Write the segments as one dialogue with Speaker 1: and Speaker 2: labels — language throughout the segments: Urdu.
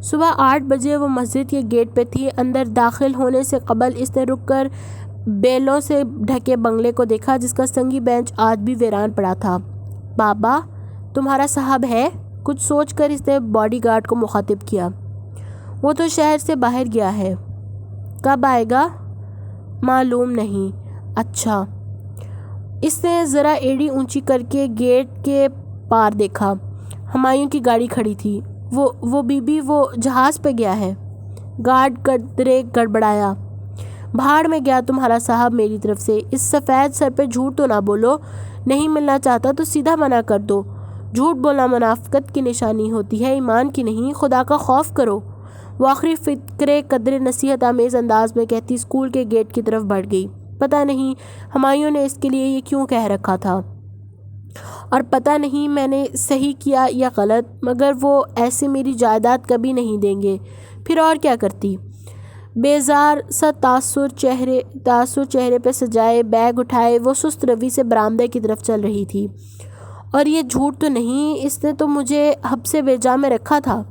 Speaker 1: صبح 8 بجے وہ مسجد کے گیٹ پہ تھی۔ اندر داخل ہونے سے قبل اس نے رک کر بیلوں سے ڈھکے بنگلے کو دیکھا جس کا سنگی بینچ آج بھی ویران پڑا تھا۔ بابا تمہارا صاحب ہے؟ کچھ سوچ کر اس نے باڈی گارڈ کو مخاطب کیا۔ وہ تو شہر سے باہر گیا ہے۔ کب آئے گا؟ معلوم نہیں۔ اچھا۔ اس نے ذرا ایڑی اونچی کر کے گیٹ کے پار دیکھا۔ ہمایوں کی گاڑی کھڑی تھی۔ وہ بی بی وہ جہاز پہ گیا ہے۔ گارڈ قدرے گڑبڑایا۔ بھاڑ میں گیا تمہارا صاحب میری طرف سے۔ اس سفید سر پہ جھوٹ تو نہ بولو۔ نہیں ملنا چاہتا تو سیدھا منع کر دو۔ جھوٹ بولنا منافقت کی نشانی ہوتی ہے، ایمان کی نہیں۔ خدا کا خوف کرو۔ وہ آخری فقرے قدرے نصیحت آمیز انداز میں کہتی اسکول کے گیٹ کی طرف بڑھ گئی۔ پتہ نہیں ہمایوں نے اس کے لیے یہ کیوں کہہ رکھا تھا، اور پتہ نہیں میں نے صحیح کیا یا غلط، مگر وہ ایسے میری جائیداد کبھی نہیں دیں گے۔ پھر اور کیا کرتی؟ بیزار سا تاثر چہرے پہ سجائے بیگ اٹھائے وہ سست روی سے برآمدے کی طرف چل رہی تھی۔ اور یہ جھوٹ تو نہیں، اس نے تو مجھے حبس بیجا میں رکھا تھا۔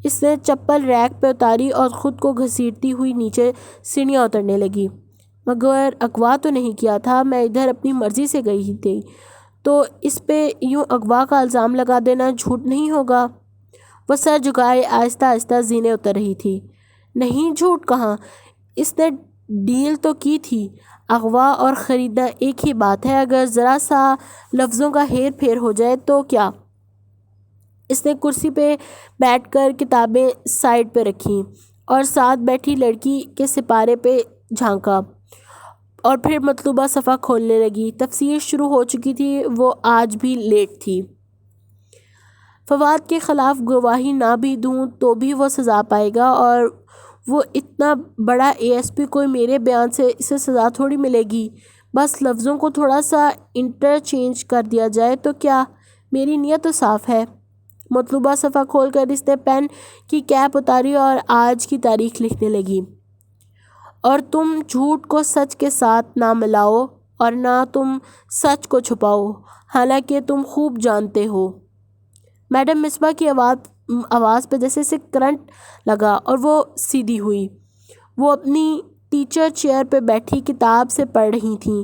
Speaker 1: اس نے چپل ریک پہ اتاری اور خود کو گھسیٹتی ہوئی نیچے سیڑھیاں اترنے لگی۔ مگر اغوا تو نہیں کیا تھا، میں ادھر اپنی مرضی سے گئی تھی، تو اس پہ یوں اغوا کا الزام لگا دینا جھوٹ نہیں ہوگا۔ وہ سر جھکائے آہستہ آہستہ زینے اتر رہی تھی۔ نہیں، جھوٹ کہاں، اس نے ڈیل تو کی تھی۔ اغوا اور خریدنا ایک ہی بات ہے، اگر ذرا سا لفظوں کا ہیر پھیر ہو جائے تو کیا؟ اس نے کرسی پہ بیٹھ کر کتابیں سائیڈ پہ رکھیں اور ساتھ بیٹھی لڑکی کے سپارے پہ جھانکا، اور پھر مطلوبہ صفحہ کھولنے لگی۔ تفسیر شروع ہو چکی تھی، وہ آج بھی لیٹ تھی۔ فواد کے خلاف گواہی نہ بھی دوں تو بھی وہ سزا پائے گا، اور وہ اتنا بڑا اے ایس پی، کوئی میرے بیان سے اسے سزا تھوڑی ملے گی۔ بس لفظوں کو تھوڑا سا انٹرچینج کر دیا جائے تو کیا؟ میری نیت تو صاف ہے۔ مطلوبہ صفحہ کھول کر اس نے پین کی کیپ اتاری اور آج کی تاریخ لکھنے لگی۔ اور تم جھوٹ کو سچ کے ساتھ نہ ملاؤ اور نہ تم سچ کو چھپاؤ، حالانکہ تم خوب جانتے ہو۔ میڈم مصباح کی آواز پہ جیسے کرنٹ لگا اور وہ سیدھی ہوئی۔ وہ اپنی ٹیچر چیئر پہ بیٹھی کتاب سے پڑھ رہی تھیں۔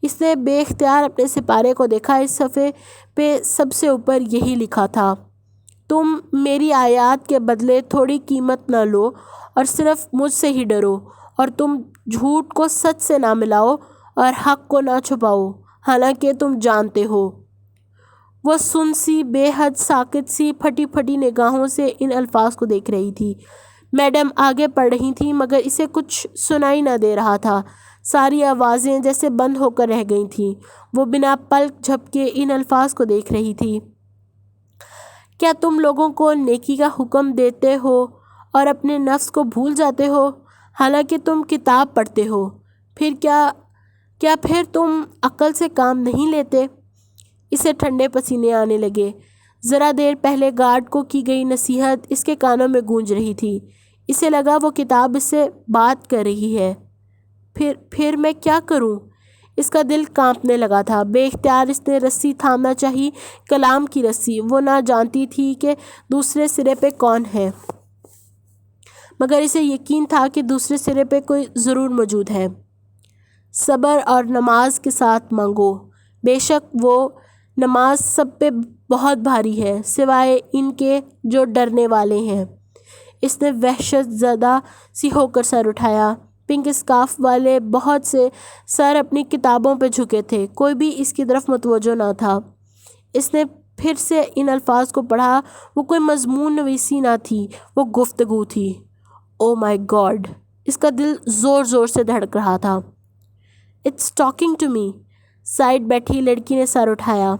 Speaker 1: اس نے بے اختیار اپنے سپارے کو دیکھا۔ اس صفحے پہ سب سے اوپر یہی لکھا تھا: تم میری آیات کے بدلے تھوڑی قیمت نہ لو اور صرف مجھ سے ہی ڈرو، اور تم جھوٹ کو سچ سے نہ ملاؤ اور حق کو نہ چھپاؤ، حالانکہ تم جانتے ہو۔ وہ سن سی، بے حد ساکت سی، پھٹی پھٹی نگاہوں سے ان الفاظ کو دیکھ رہی تھی۔ میڈم آگے پڑھ رہی تھیں مگر اسے کچھ سنائی نہ دے رہا تھا۔ ساری آوازیں جیسے بند ہو کر رہ گئی تھیں۔ وہ بنا پلک جھپکے ان الفاظ کو دیکھ رہی تھی: کیا تم لوگوں کو نیکی کا حکم دیتے ہو اور اپنے نفس کو بھول جاتے ہو، حالانکہ تم کتاب پڑھتے ہو؟ کیا پھر تم عقل سے کام نہیں لیتے؟ اسے ٹھنڈے پسینے آنے لگے۔ ذرا دیر پہلے گارڈ کو کی گئی نصیحت اس کے کانوں میں گونج رہی تھی۔ اسے لگا وہ کتاب اس سے بات کر رہی ہے۔ پھر میں کیا کروں؟ اس کا دل کانپنے لگا تھا۔ بے اختیار اس نے رسی تھامنا چاہی، کلام کی رسی۔ وہ نہ جانتی تھی کہ دوسرے سرے پہ کون ہے، مگر اسے یقین تھا کہ دوسرے سرے پہ کوئی ضرور موجود ہے۔ صبر اور نماز کے ساتھ مانگو، بے شک وہ نماز سب پہ بہت بھاری ہے سوائے ان کے جو ڈرنے والے ہیں۔ اس نے وحشت زدہ سی ہو کر سر اٹھایا۔ پنک اسکارف والے بہت سے سر اپنی کتابوں پہ جھکے تھے، کوئی بھی اس کی طرف متوجہ نہ تھا۔ اس نے پھر سے ان الفاظ کو پڑھا۔ وہ کوئی مضمون نویسی نہ تھی، وہ گفتگو تھی۔ او مائی گاڈ! اس کا دل زور زور سے دھڑک رہا تھا۔ It's talking to me. Side بیٹھی لڑکی نے سر اٹھایا۔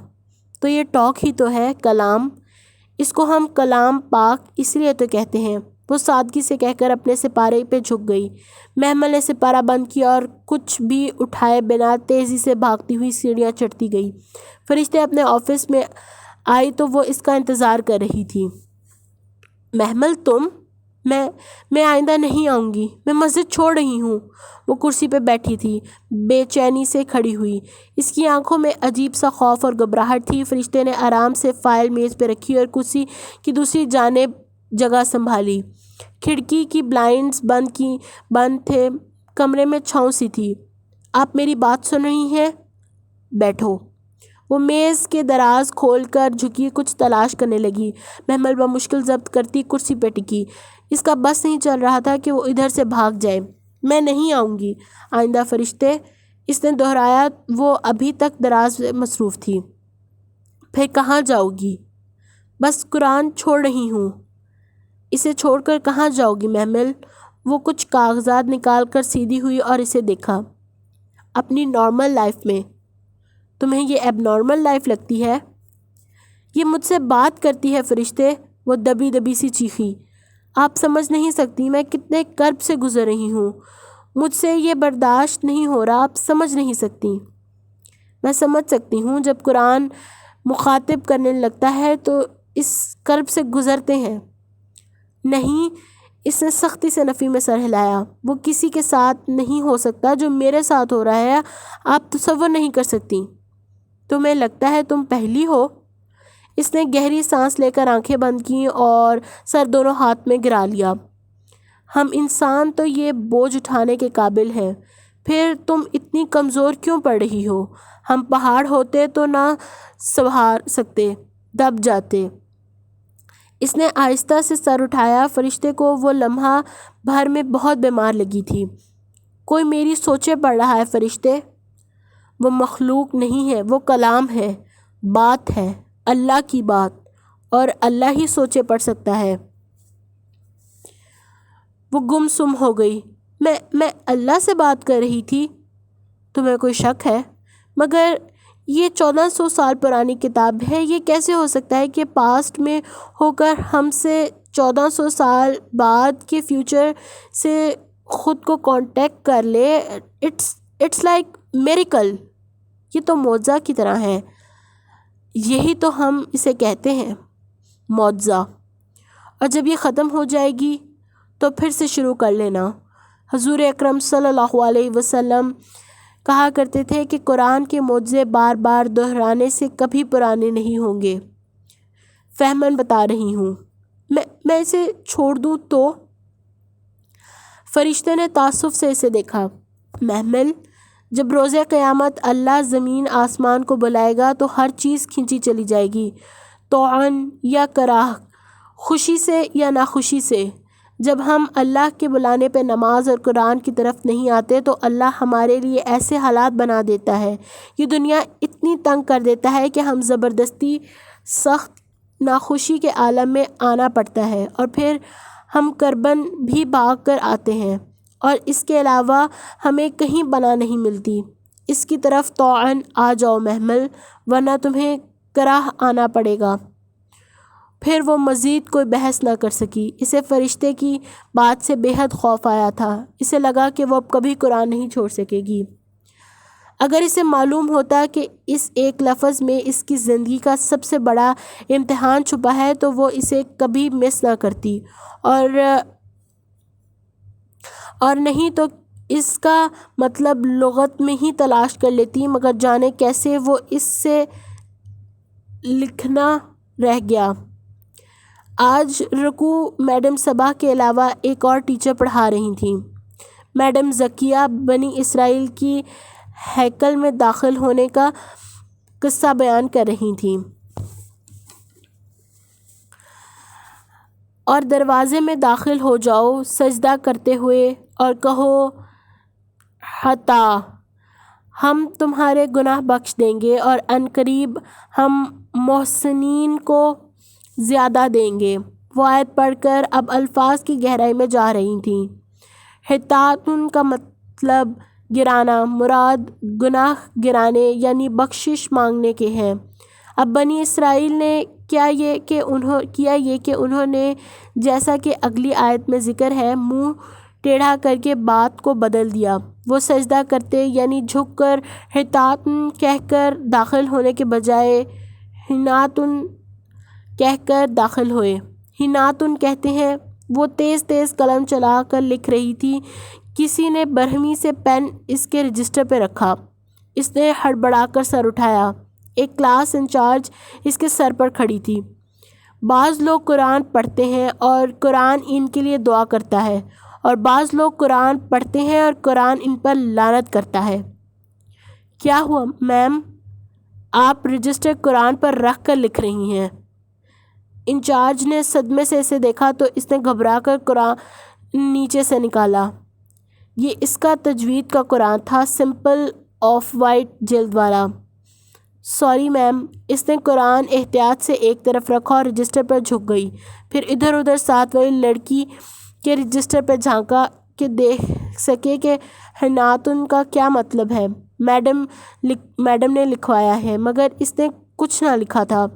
Speaker 1: تو یہ ٹاک ہی تو ہے، کلام۔ اس کو ہم کلام پاک اس لیے تو کہتے ہیں۔ وہ سادگی سے کہہ کر اپنے سپارے پہ جھک گئی۔ محمل نے سپارہ بند کیا اور کچھ بھی اٹھائے بنا تیزی سے بھاگتی ہوئی سیڑھیاں چڑھتی گئی۔ فرشتے اپنے آفس میں آئی تو وہ اس کا انتظار کر رہی تھی۔ محمل تم؟ میں آئندہ نہیں آؤں گی، میں مسجد چھوڑ رہی ہوں۔ وہ کرسی پہ بیٹھی تھی، بے چینی سے کھڑی ہوئی۔ اس کی آنکھوں میں عجیب سا خوف اور گھبراہٹ تھی۔ فرشتے نے آرام سے فائل میز پہ رکھی اور کرسی کی دوسری جانب جگہ سنبھالی۔ کھڑکی کی بلائنڈز بند تھے، کمرے میں چھاؤں سی تھی۔ آپ میری بات سن رہی ہیں؟ بیٹھو۔ وہ میز کے دراز کھول کر جھکی، کچھ تلاش کرنے لگی۔ محمل بمشکل ضبط کرتی کرسی پہ ٹکی۔ اس کا بس نہیں چل رہا تھا کہ وہ ادھر سے بھاگ جائے۔ میں نہیں آؤں گی آئندہ فرشتے، اس نے دہرایا۔ وہ ابھی تک دراز میں مصروف تھی۔ پھر کہاں جاؤ گی؟ بس قرآن چھوڑ رہی ہوں۔ اسے چھوڑ کر کہاں جاؤ گی محمل؟ وہ کچھ کاغذات نکال کر سیدھی ہوئی اور اسے دیکھا۔ اپنی نارمل لائف میں۔ تمہیں یہ ایب نارمل لائف لگتی ہے؟ یہ مجھ سے بات کرتی ہے فرشتے، وہ دبی دبی سی چیخی۔ آپ سمجھ نہیں سکتی میں کتنے کرب سے گزر رہی ہوں، مجھ سے یہ برداشت نہیں ہو رہا، آپ سمجھ نہیں سکتی۔ میں سمجھ سکتی ہوں، جب قرآن مخاطب کرنے لگتا ہے تو اس کرب سے گزرتے ہیں۔ نہیں، اس نے سختی سے نفی میں سر ہلایا۔ وہ کسی کے ساتھ نہیں ہو سکتا جو میرے ساتھ ہو رہا ہے، آپ تصور نہیں کر سکتی۔ تمہیں لگتا ہے تم پہلی ہو؟ اس نے گہری سانس لے کر آنکھیں بند کیں اور سر دونوں ہاتھ میں گرا لیا۔ ہم انسان تو یہ بوجھ اٹھانے کے قابل ہیں، پھر تم اتنی کمزور کیوں پڑ رہی ہو؟ ہم پہاڑ ہوتے تو نہ سنبھال سکتے، دب جاتے۔ اس نے آہستہ سے سر اٹھایا۔ فرشتے کو وہ لمحہ بھر میں بہت بیمار لگی تھی۔ کوئی میری سوچیں پڑھ رہا ہے فرشتے؟ وہ مخلوق نہیں ہے، وہ کلام ہے، بات ہے، اللہ کی بات، اور اللہ ہی سوچیں پڑھ سکتا ہے۔ وہ گم سم ہو گئی۔ میں اللہ سے بات کر رہی تھی؟ تمہیں کوئی شک ہے؟ مگر یہ 1400 سال پرانی کتاب ہے، یہ کیسے ہو سکتا ہے کہ پاسٹ میں ہو کر ہم سے 1400 سال بعد کے فیوچر سے خود کو کانٹیکٹ کر لے؟ It's like miracle. یہ تو معجزہ کی طرح ہے۔ یہی تو ہم اسے کہتے ہیں، معجزہ۔ اور جب یہ ختم ہو جائے گی تو پھر سے شروع کر لینا۔ حضور اکرم صلی اللہ علیہ وسلم کہا کرتے تھے کہ قرآن کے معجزے بار بار دہرانے سے کبھی پرانے نہیں ہوں گے۔ فہماً بتا رہی ہوں۔ میں اسے چھوڑ دوں تو؟ فرشتے نے تعصب سے اسے دیکھا۔ محمل، جب روز قیامت اللہ زمین آسمان کو بلائے گا تو ہر چیز کھینچی چلی جائے گی، طوعاً یا کراہ، خوشی سے یا ناخوشی سے۔ جب ہم اللہ کے بلانے پہ نماز اور قرآن کی طرف نہیں آتے تو اللہ ہمارے لیے ایسے حالات بنا دیتا ہے، یہ دنیا اتنی تنگ کر دیتا ہے کہ ہم زبردستی سخت ناخوشی کے عالم میں آنا پڑتا ہے، اور پھر ہم کربن بھی بھاگ کر آتے ہیں، اور اس کے علاوہ ہمیں کہیں پناہ نہیں ملتی۔ اس کی طرف طوعاً آ جاؤ محمل، ورنہ تمہیں کراہ آنا پڑے گا۔ پھر وہ مزید کوئی بحث نہ کر سکی۔ اسے فرشتے کی بات سے بے حد خوف آیا تھا۔ اسے لگا کہ وہ اب کبھی قرآن نہیں چھوڑ سکے گی۔ اگر اسے معلوم ہوتا کہ اس ایک لفظ میں اس کی زندگی کا سب سے بڑا امتحان چھپا ہے تو وہ اسے کبھی مس نہ کرتی، اور نہیں تو اس کا مطلب لغت میں ہی تلاش کر لیتی، مگر جانے کیسے وہ اس سے لکھنا رہ گیا۔ آج رکوع میڈم صبا کے علاوہ ایک اور ٹیچر پڑھا رہی تھیں۔ میڈم ذکیہ بنی اسرائیل کی ہیکل میں داخل ہونے کا قصہ بیان کر رہی تھیں، اور دروازے میں داخل ہو جاؤ سجدہ کرتے ہوئے اور کہو حتا، ہم تمہارے گناہ بخش دیں گے اور عنقریب ہم محسنین کو زیادہ دیں گے۔ وہ آیت پڑھ کر اب الفاظ کی گہرائی میں جا رہی تھیں۔ حتاتن کا مطلب گرانا، مراد گناہ گرانے یعنی بخشش مانگنے کے ہیں۔ اب بنی اسرائیل نے کیا یہ کہ انہوں نے، جیسا کہ اگلی آیت میں ذکر ہے، منہ ٹیڑھا کر کے بات کو بدل دیا۔ وہ سجدہ کرتے یعنی جھک کر حتاتن کہہ کر داخل ہونے کے بجائے حناتن کہہ کر داخل ہوئے۔ حناتن کہتے ہیں۔ وہ تیز تیز قلم چلا کر لکھ رہی تھی، کسی نے برہمی سے پین اس کے رجسٹر پہ رکھا۔ اس نے ہڑبڑا کر سر اٹھایا۔ ایک کلاس انچارج اس کے سر پر کھڑی تھی۔ بعض لوگ قرآن پڑھتے ہیں اور قرآن ان کے لیے دعا کرتا ہے، اور بعض لوگ قرآن پڑھتے ہیں اور قرآن ان پر لعنت کرتا ہے۔ کیا ہوا میم؟ آپ رجسٹر قرآن پر رکھ کر لکھ رہی ہیں؟ انچارج نے صدمے سے اسے دیکھا تو اس نے گھبرا کر قرآن نیچے سے نکالا۔ یہ اس کا تجوید کا قرآن تھا، سمپل آف وائٹ جلد والا۔ Sorry ma'am. اس نے قرآن احتیاط سے ایک طرف رکھا اور رجسٹر پر جھک گئی، پھر ادھر ادھر ساتھ والی لڑکی کے رجسٹر پر جھانکا کہ دیکھ سکے کہ حناتن کا کیا مطلب ہے۔ میڈم نے لکھوایا ہے، مگر اس نے کچھ نہ لکھا تھا۔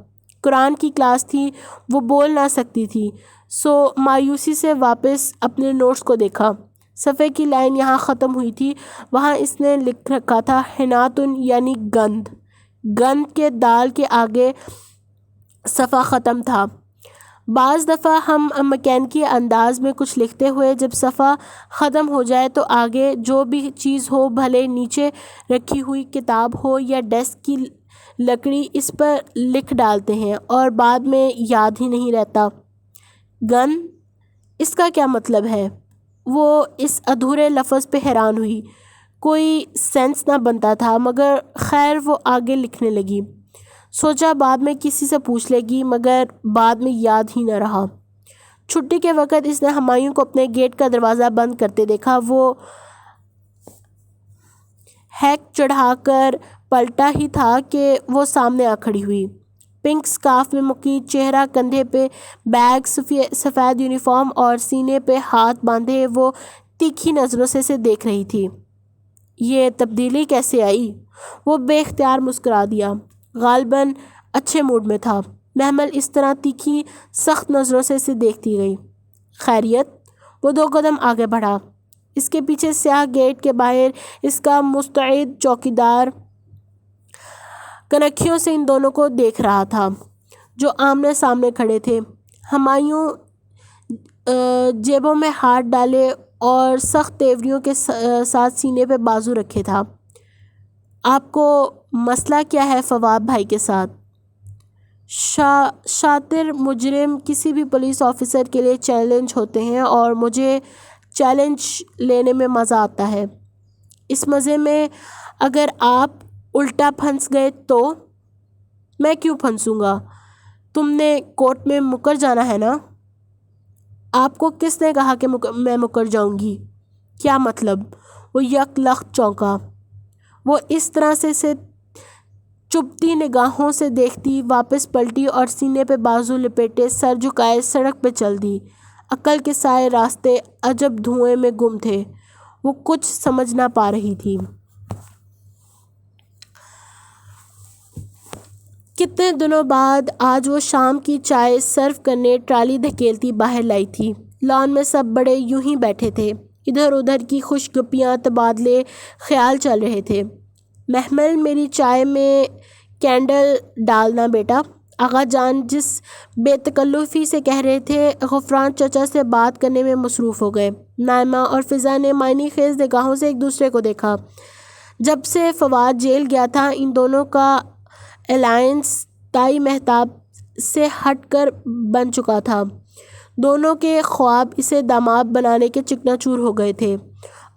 Speaker 1: قرآن کی کلاس تھی، وہ بول نہ سکتی تھی، سو مایوسی سے واپس اپنے نوٹس کو دیکھا۔ صفحے کی لائن یہاں ختم ہوئی تھی، وہاں اس نے لکھ رکھا تھا حناتن یعنی گند۔ گند کے دال کے آگے صفحہ ختم تھا۔ بعض دفعہ ہم مکینکی انداز میں کچھ لکھتے ہوئے جب صفحہ ختم ہو جائے تو آگے جو بھی چیز ہو، بھلے نیچے رکھی ہوئی کتاب ہو یا ڈیسک کی لکڑی، اس پر لکھ ڈالتے ہیں اور بعد میں یاد ہی نہیں رہتا۔ گن، اس کا کیا مطلب ہے؟ وہ اس ادھورے لفظ پہ حیران ہوئی۔ کوئی سینس نہ بنتا تھا، مگر خیر وہ آگے لکھنے لگی۔ سوچا بعد میں کسی سے پوچھ لے گی، مگر بعد میں یاد ہی نہ رہا۔ چھٹی کے وقت اس نے ہمایوں کو اپنے گیٹ کا دروازہ بند کرتے دیکھا۔ وہ ہیک چڑھا کر پلٹا ہی تھا کہ وہ سامنے آ کھڑی ہوئی، پنک سکارف میں مقید چہرہ، کندھے پہ بیگ، سفید یونیفارم اور سینے پہ ہاتھ باندھے وہ تیکھی نظروں سے اسے دیکھ رہی تھی۔ یہ تبدیلی کیسے آئی؟ وہ بے اختیار مسکرا دیا۔ غالباً اچھے موڈ میں تھا۔ محمل اس طرح تیکھی سخت نظروں سے اسے دیکھتی گئی۔ خیریت؟ وہ 2 قدم آگے بڑھا۔ اس کے پیچھے سیاہ گیٹ کے باہر اس کا مستعد چوکیدار کنکھیوں سے ان دونوں کو دیکھ رہا تھا جو آمنے سامنے کھڑے تھے۔ ہمایوں جیبوں میں ہاتھ ڈالے اور سخت تیوریوں کے ساتھ سینے پہ بازو رکھے تھا۔ آپ کو مسئلہ کیا ہے فواد بھائی کے ساتھ؟ شاطر مجرم کسی بھی پولیس آفیسر کے لیے چیلنج ہوتے ہیں، اور مجھے چیلنج لینے میں مزہ آتا ہے۔ اس مزے میں اگر آپ الٹا پھنس گئے تو؟ میں کیوں پھنسوں گا؟ تم نے کورٹ میں مکر جانا ہے نا؟ آپ کو کس نے کہا کہ میں مکر جاؤں گی؟ کیا مطلب؟ وہ یک لخت چونکا۔ وہ اس طرح سے اسے چبھتی نگاہوں سے دیکھتی واپس پلٹی اور سینے پہ بازو لپیٹے سر جھکائے سڑک پہ چل دی۔ عقل کے سارے راستے عجب دھوئیں میں گم تھے۔ وہ کچھ سمجھ نہ پا رہی تھی۔ کتنے دنوں بعد آج وہ شام کی چائے سرو کرنے ٹرالی دھکیلتی باہر لائی تھی۔ لان میں سب بڑے یوں ہی بیٹھے تھے، ادھر ادھر کی خوش گپیاں، تبادلے خیال چل رہے تھے۔ محمل، میری چائے میں کینڈل ڈالنا بیٹا، آغا جان جس بے تکلفی سے کہہ رہے تھے۔ غفران چچا سے بات کرنے میں مصروف ہو گئے۔ نائمہ اور فضا نے معنی خیز نگاہوں سے ایک دوسرے کو دیکھا۔ جب سے فواد جیل گیا تھا ان دونوں کا الائنس تائی مہتاب سے ہٹ کر بن چکا تھا۔ دونوں کے خواب اسے داماد بنانے کے چکنا چور ہو گئے تھے،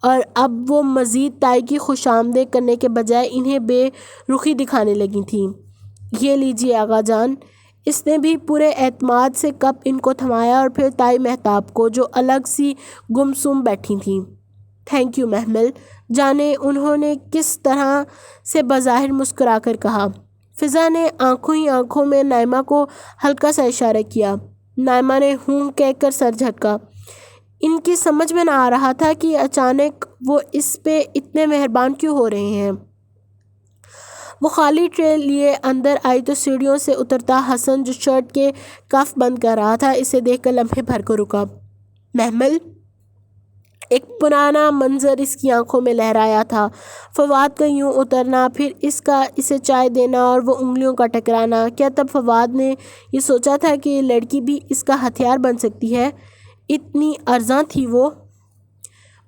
Speaker 1: اور اب وہ مزید تائی کی خوش آمدید کرنے کے بجائے انہیں بے رخی دکھانے لگی تھیں۔ یہ لیجیے آغا جان۔ اس نے بھی پورے اعتماد سے کپ ان کو تھمایا اور پھر تائی مہتاب کو جو الگ سی گم سم بیٹھی تھیں۔ تھینک یو محمل، جانے انہوں نے کس طرح سے بظاہر مسکرا کر کہا۔ فضا نے آنکھوں ہی آنکھوں میں نائمہ کو ہلکا سا اشارہ کیا۔ نائمہ نے ہوں کہہ کر سر جھٹکا۔ ان کی سمجھ میں نہ آ رہا تھا کہ اچانک وہ اس پہ اتنے مہربان کیوں ہو رہے ہیں۔ وہ خالی ٹرے لیے اندر آئی تو سیڑھیوں سے اترتا حسن جو شرٹ کے کف بند کر رہا تھا اسے دیکھ کر لمحے بھر کو رکا۔ محمل؟ ایک پرانا منظر اس کی آنکھوں میں لہرایا تھا، فواد کا یوں اترنا، پھر اس کا اسے چائے دینا اور وہ انگلیوں کا ٹکرانا۔ کیا تب فواد نے یہ سوچا تھا کہ یہ لڑکی بھی اس کا ہتھیار بن سکتی ہے؟ اتنی ارزاں تھی وہ۔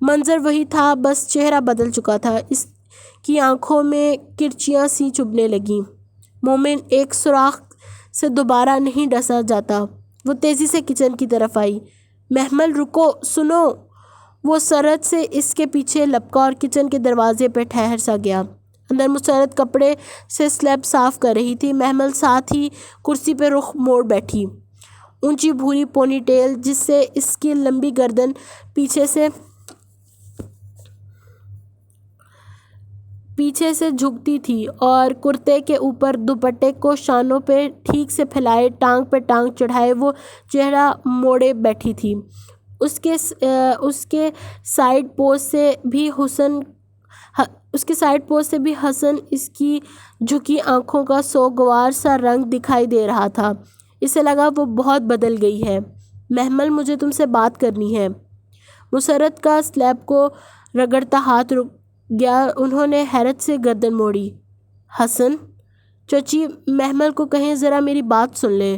Speaker 1: منظر وہی تھا، بس چہرہ بدل چکا تھا۔ اس کی آنکھوں میں کرچیاں سی چبھنے لگیں۔ مومن ایک سوراخ سے دوبارہ نہیں ڈسا جاتا۔ وہ تیزی سے کچن کی طرف آئی۔ محمل رکو، سنو۔ وہ سرحد سے اس کے پیچھے لپکا اور کچن کے دروازے پہ ٹھہر سا گیا۔ اندر مسرت کپڑے سے سلیب صاف کر رہی تھی۔ محمل ساتھ ہی کرسی پہ رخ موڑ بیٹھی۔ اونچی بھوری پونی ٹیل جس سے اس کی لمبی گردن پیچھے سے جھکتی تھی اور کرتے کے اوپر دوپٹے کو شانوں پہ ٹھیک سے پھیلائے ٹانگ پہ ٹانگ چڑھائے وہ چہرہ موڑے بیٹھی تھی۔ اس کے سائیڈ پوز سے بھی حسن اس کی جھکی آنکھوں کا سوگوار سا رنگ دکھائی دے رہا تھا۔ اسے لگا وہ بہت بدل گئی ہے۔ محمل، مجھے تم سے بات کرنی ہے۔ مسرت کا سلیب کو رگڑتا ہاتھ رک گیا۔ انہوں نے حیرت سے گردن موڑی۔ حسن، چچی محمل کو کہیں ذرا میری بات سن لے۔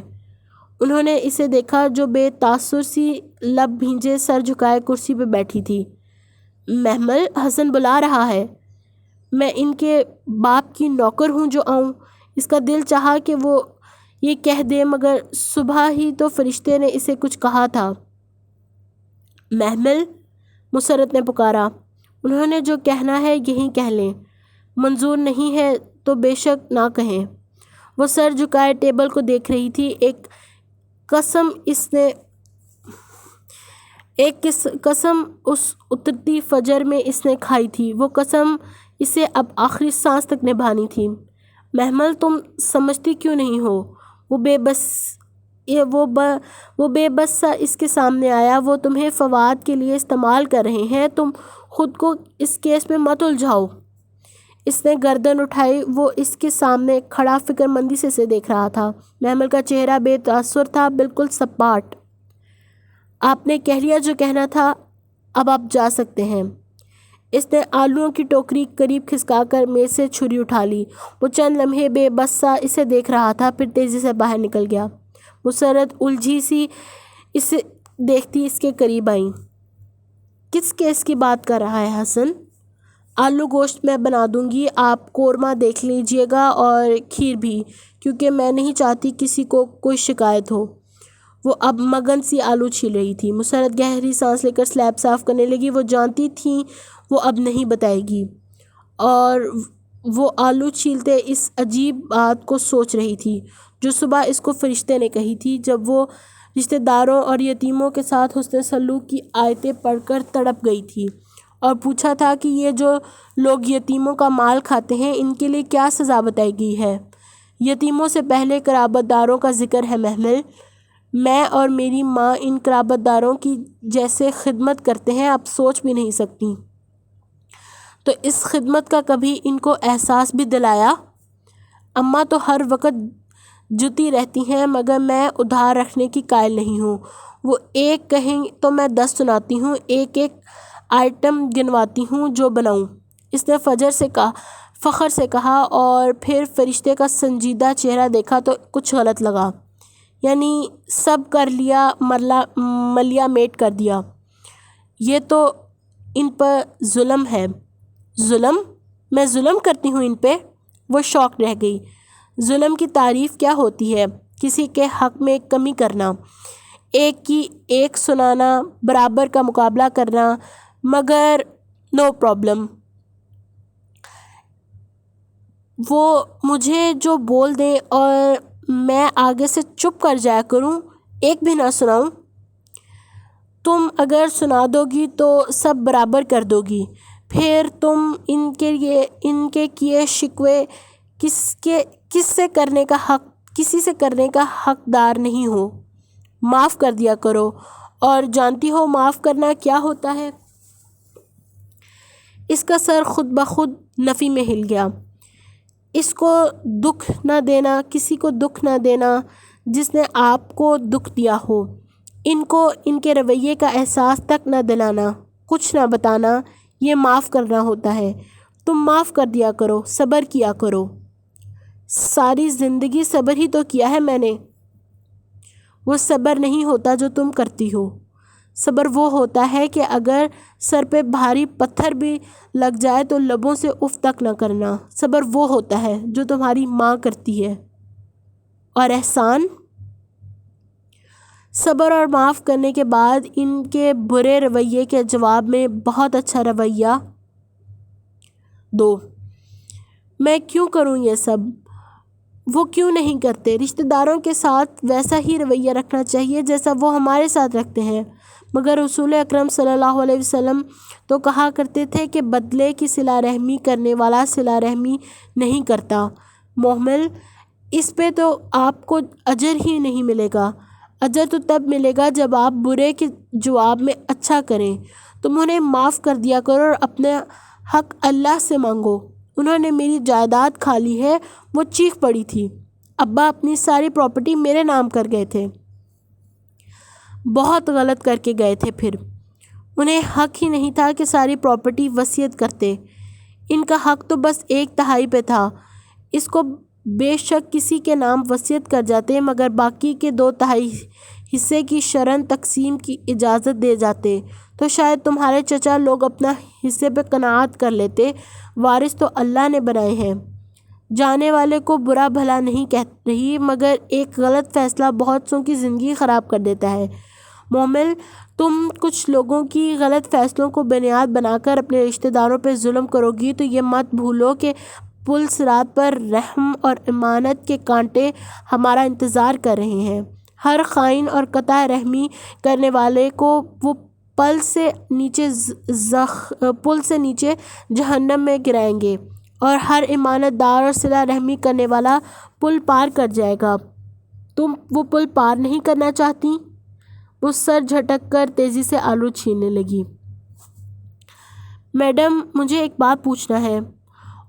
Speaker 1: انہوں نے اسے دیکھا جو بے تاثر سی لب بھینجے سر جھکائے کرسی پہ بیٹھی تھی۔ محمل، حسن بلا رہا ہے۔ میں ان کے باپ کی نوکر ہوں جو آؤں؟ اس کا دل چاہا کہ وہ یہ کہہ دے مگر صبح ہی تو فرشتے نے اسے کچھ کہا تھا۔ محمل، مسرت نے پکارا، انہوں نے جو کہنا ہے یہیں کہہ لیں۔ منظور نہیں ہے تو بے شک نہ کہیں۔ وہ سر جھکائے ٹیبل کو دیکھ رہی تھی۔ ایک قسم اس اترتی فجر میں اس نے کھائی تھی۔ وہ قسم اسے اب آخری سانس تک نبھانی تھی۔ محمل، تم سمجھتی کیوں نہیں ہو؟ وہ بے بس سا اس کے سامنے آیا۔ وہ تمہیں فواد کے لیے استعمال کر رہے ہیں۔ تم خود کو اس کیس میں مت الجھاؤ۔ اس نے گردن اٹھائی۔ وہ اس کے سامنے کھڑا فکر مندی سے اسے دیکھ رہا تھا۔ محمل کا چہرہ بے تاثر تھا، بالکل سپاٹ۔ آپ نے کہہ لیا جو کہنا تھا، اب آپ جا سکتے ہیں۔ اس نے آلوؤں کی ٹوکری قریب کھسکا کر میز سے چھری اٹھا لی۔ وہ چند لمحے بے بس سا اسے دیکھ رہا تھا، پھر تیزی سے باہر نکل گیا۔ مسرت الجھی سی اسے دیکھتی اس کے قریب آئی۔ کس کیس کی بات کر رہا ہے حسن؟ آلو گوشت میں بنا دوں گی، آپ قورمہ دیکھ لیجئے گا اور کھیر بھی، کیونکہ میں نہیں چاہتی کسی کو کوئی شکایت ہو۔ وہ اب مگن سی آلو چھیل رہی تھی۔ مسرت گہری سانس لے کر سلیب صاف کرنے لگی۔ وہ جانتی تھی وہ اب نہیں بتائے گی، اور وہ آلو چھیلتے اس عجیب بات کو سوچ رہی تھی جو صبح اس کو فرشتے نے کہی تھی، جب وہ رشتہ داروں اور یتیموں کے ساتھ حسن سلوک کی آیتیں پڑھ کر تڑپ گئی تھی اور پوچھا تھا کہ یہ جو لوگ یتیموں کا مال کھاتے ہیں ان کے لیے کیا سزا بتائی گئی ہے۔ یتیموں سے پہلے قرابت داروں کا ذکر ہے محمل۔ میں اور میری ماں ان قرابت داروں کی جیسے خدمت کرتے ہیں آپ سوچ بھی نہیں سکتی۔ تو اس خدمت کا کبھی ان کو احساس بھی دلایا؟ اماں تو ہر وقت جتی رہتی ہیں مگر میں ادھار رکھنے کی قائل نہیں ہوں۔ وہ ایک کہیں تو میں 10 سناتی ہوں، ایک ایک آئٹم گنواتی ہوں جو بناؤں۔ اس نے فخر سے کہا اور پھر فرشتے کا سنجیدہ چہرہ دیکھا تو کچھ غلط لگا۔ یعنی سب کر لیا، ملیا میٹ کر دیا۔ یہ تو ان پر ظلم ہے۔ ظلم؟ میں ظلم کرتی ہوں ان پہ؟ وہ شاک رہ گئی۔ ظلم کی تعریف کیا ہوتی ہے؟ کسی کے حق میں کمی کرنا، ایک کی ایک سنانا، برابر کا مقابلہ کرنا، مگر نو پرابلم۔ وہ مجھے جو بول دیں اور میں آگے سے چپ کر جایا کروں، ایک بھی نہ سناؤں؟ تم اگر سنا دو گی تو سب برابر کر دو گی، پھر تم ان کے کیے شکوے کسی سے کرنے کا حقدار نہیں ہو۔ معاف کر دیا کرو، اور جانتی ہو معاف کرنا کیا ہوتا ہے؟ اس کا سر خود بخود نفی میں ہل گیا۔ اس کو دکھ نہ دینا، کسی کو دکھ نہ دینا جس نے آپ کو دکھ دیا ہو، ان کو ان کے رویے کا احساس تک نہ دلانا، کچھ نہ بتانا، یہ معاف کرنا ہوتا ہے۔ تم معاف کر دیا کرو، صبر کیا کرو۔ ساری زندگی صبر ہی تو کیا ہے میں نے۔ وہ صبر نہیں ہوتا جو تم کرتی ہو۔ صبر وہ ہوتا ہے کہ اگر سر پہ بھاری پتھر بھی لگ جائے تو لبوں سے اف تک نہ کرنا۔ صبر وہ ہوتا ہے جو تمہاری ماں کرتی ہے، اور احسان؟ صبر اور معاف کرنے کے بعد ان کے برے رویے کے جواب میں بہت اچھا رویہ 2. میں کیوں کروں یہ سب؟ وہ کیوں نہیں کرتے؟ رشتہ داروں کے ساتھ ویسا ہی رویہ رکھنا چاہیے جیسا وہ ہمارے ساتھ رکھتے ہیں، مگر رسول اکرم صلی اللہ علیہ وسلم تو کہا کرتے تھے کہ بدلے کی صلہ رحمی کرنے والا صلہ رحمی نہیں کرتا۔ محمل: اس پہ تو آپ کو اجر ہی نہیں ملے گا۔ اجر تو تب ملے گا جب آپ برے کے جواب میں اچھا کریں۔ تم انہیں معاف کر دیا کرو اور اپنا حق اللہ سے مانگو۔ انہوں نے میری جائیداد کھا لی ہے، وہ چیخ پڑی تھی۔ ابا اپنی ساری پراپرٹی میرے نام کر گئے تھے۔ بہت غلط کر کے گئے تھے پھر۔ انہیں حق ہی نہیں تھا کہ ساری پراپرٹی وصیت کرتے۔ ان کا حق تو بس 1/3 پہ تھا۔ اس کو بے شک کسی کے نام وصیت کر جاتے، مگر باقی کے 2/3 حصے کی شرعاً تقسیم کی اجازت دے جاتے تو شاید تمہارے چچا لوگ اپنا حصے پہ قناعت کر لیتے۔ وارث تو اللہ نے بنائے ہیں۔ جانے والے کو برا بھلا نہیں کہہ رہی، مگر ایک غلط فیصلہ بہت سوں کی زندگی خراب کر دیتا ہے۔ محمل: تم کچھ لوگوں کی غلط فیصلوں کو بنیاد بنا کر اپنے رشتہ داروں پہ ظلم کرو گی تو یہ مت بھولو کہ پل صراط پر رحم اور امانت کے کانٹے ہمارا انتظار کر رہے ہیں۔ ہر خائن اور قطع رحمی کرنے والے کو وہ پل سے نیچے جہنم میں گرائیں گے، اور ہر امانت دار اور صلہ رحمی کرنے والا پل پار کر جائے گا۔ تم وہ پل پار نہیں کرنا چاہتی؟ وہ سر جھٹک کر تیزی سے آلو چھیلنے لگی۔ میڈم، مجھے ایک بات پوچھنا ہے۔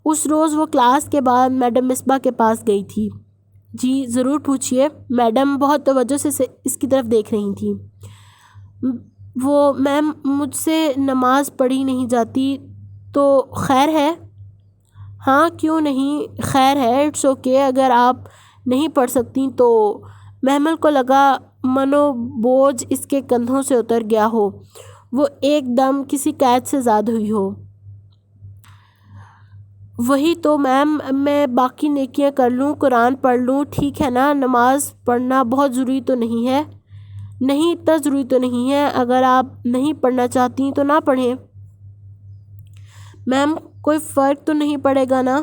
Speaker 1: اس روز وہ کلاس کے بعد میڈم مصباح کے پاس گئی تھی۔ جی ضرور پوچھیے۔ میڈم بہت توجہ سے اس کی طرف دیکھ رہی تھیں۔ وہ میم، مجھ سے نماز پڑھی نہیں جاتی، تو خیر ہے؟ ہاں کیوں نہیں، خیر ہے، اٹس اوکے۔ اگر آپ نہیں پڑھ سکتی تو۔ محمل کو لگا منو بوجھ اس کے کندھوں سے اتر گیا ہو، وہ ایک دم کسی قید سے آزاد ہوئی ہو۔ وہی تو میم، میں باقی نیکیاں کر لوں، قرآن پڑھ لوں، ٹھیک ہے نا؟ نماز پڑھنا بہت ضروری تو نہیں ہے؟ نہیں، اتنا ضروری تو نہیں ہے۔ اگر آپ نہیں پڑھنا چاہتی تو نہ پڑھیں۔ میم، کوئی فرق تو نہیں پڑے گا نا؟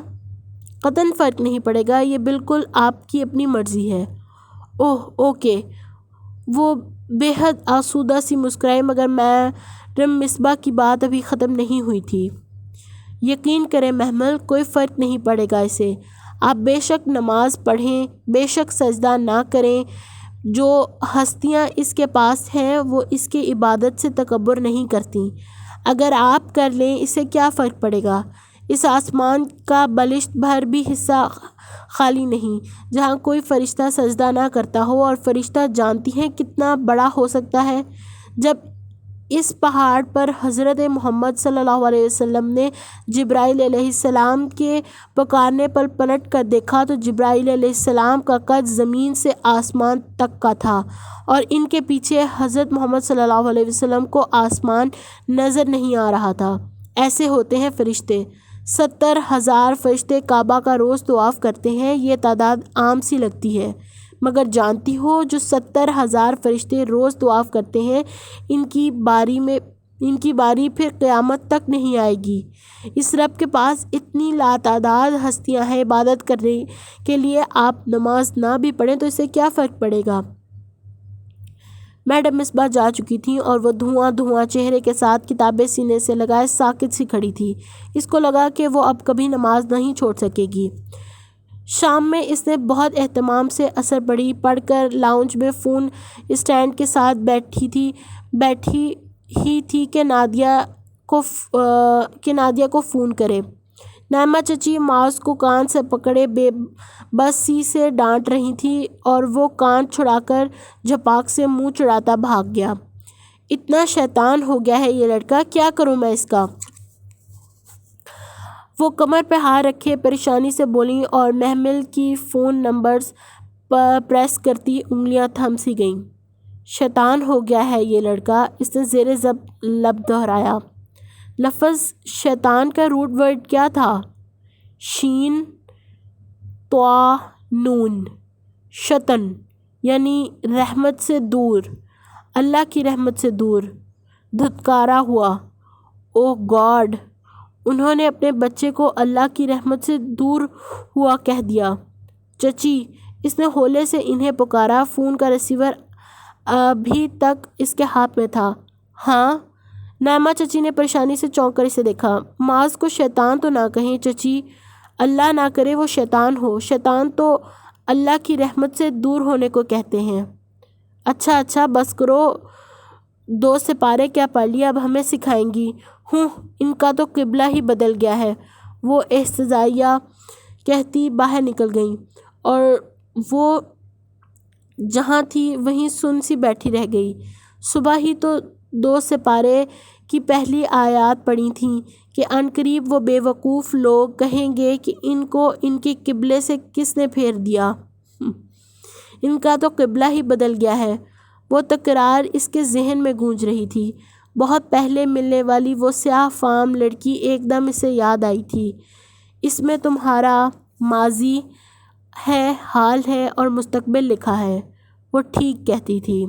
Speaker 1: قطعاً فرق نہیں پڑے گا، یہ بالکل آپ کی اپنی مرضی ہے۔ اوہ اوکے۔ وہ بے حد آسودہ سی مسکرائی، مگر میڈم مصباح کی بات ابھی ختم نہیں ہوئی تھی۔ یقین کریں محمل، کوئی فرق نہیں پڑے گا اسے۔ آپ بے شک نماز پڑھیں، بے شک سجدہ نہ کریں۔ جو ہستیاں اس کے پاس ہیں وہ اس کی عبادت سے تکبر نہیں کرتیں۔ اگر آپ کر لیں، اسے کیا فرق پڑے گا؟ اس آسمان کا بلشت بھر بھی حصہ خالی نہیں جہاں کوئی فرشتہ سجدہ نہ کرتا ہو، اور فرشتہ جانتی ہیں کتنا بڑا ہو سکتا ہے۔ جب اس پہاڑ پر حضرت محمد صلی اللہ علیہ وسلم نے جبرائیل علیہ السلام کے پکارنے پر پلٹ کر دیکھا تو جبرائیل علیہ السلام کا قد زمین سے آسمان تک کا تھا، اور ان کے پیچھے حضرت محمد صلی اللہ علیہ وسلم کو آسمان نظر نہیں آ رہا تھا۔ ایسے ہوتے ہیں فرشتے۔ 70,000 فرشتے کعبہ کا روز طواف کرتے ہیں۔ یہ تعداد عام سی لگتی ہے، مگر جانتی ہو جو 70,000 فرشتے روز طواف کرتے ہیں، ان کی باری پھر قیامت تک نہیں آئے گی۔ اس رب کے پاس اتنی لاتعداد ہستیاں ہیں عبادت کرنے کے لیے، آپ نماز نہ بھی پڑھیں تو اسے کیا فرق پڑے گا؟ میڈم مصباح جا چکی تھیں اور وہ دھواں چہرے کے ساتھ کتابیں سینے سے لگائے ساکت سی کھڑی تھی۔ اس کو لگا کہ وہ اب کبھی نماز نہیں چھوڑ سکے گی۔ شام میں اس نے بہت اہتمام سے عصر پڑھ کر لاؤنج میں فون اسٹینڈ کے ساتھ بیٹھی ہی تھی کہ نادیہ کو فون کرے۔ نعمہ چچی معاذ کو کان سے پکڑے بے بسی سے ڈانٹ رہی تھی، اور وہ کان چھڑا کر جھپاک سے منہ چڑھاتا بھاگ گیا۔ اتنا شیطان ہو گیا ہے یہ لڑکا، کیا کروں میں اس کا؟ وہ کمر پہ ہاتھ رکھے پریشانی سے بولیں، اور محمل کی فون نمبرز پریس کرتی انگلیاں تھم سی گئیں۔ شیطان ہو گیا ہے یہ لڑکا، اس نے زیر ضبط لب دہرایا۔ لفظ شیطان کا روٹ ورڈ کیا تھا؟ شین طاء نون۔ شطن یعنی رحمت سے دور، اللہ کی رحمت سے دور، دھتکارا ہوا۔ اوہ گاڈ، انہوں نے اپنے بچے کو اللہ کی رحمت سے دور ہوا کہہ دیا۔ چچی، اس نے ہولے سے انہیں پکارا۔ فون کا ریسیور ابھی تک اس کے ہاتھ میں تھا۔ ہاں؟ نعمہ چچی نے پریشانی سے چونک کر اسے دیکھا۔ معاذ کو شیطان تو نہ کہیں چچی، اللہ نہ کرے وہ شیطان ہو۔ شیطان تو اللہ کی رحمت سے دور ہونے کو کہتے ہیں۔ اچھا بس کرو، 2 سپارے کیا پڑھ لیا، اب ہمیں سکھائیں گی۔ ان کا تو قبلہ ہی بدل گیا ہے، وہ استہزائیہ کہتی باہر نکل گئیں اور وہ جہاں تھی وہیں سن سی بیٹھی رہ گئی۔ صبح ہی تو 2 سپارے کی پہلی آیات پڑھی تھیں کہ عنقریب وہ بے وقوف لوگ کہیں گے کہ ان کو ان کے قبلے سے کس نے پھیر دیا۔ ان کا تو قبلہ ہی بدل گیا ہے، وہ تکرار اس کے ذہن میں گونج رہی تھی۔ بہت پہلے ملنے والی وہ سیاہ فام لڑکی ایک دم اسے یاد آئی تھی۔ اس میں تمہارا ماضی ہے، حال ہے اور مستقبل لکھا ہے، وہ ٹھیک کہتی تھی۔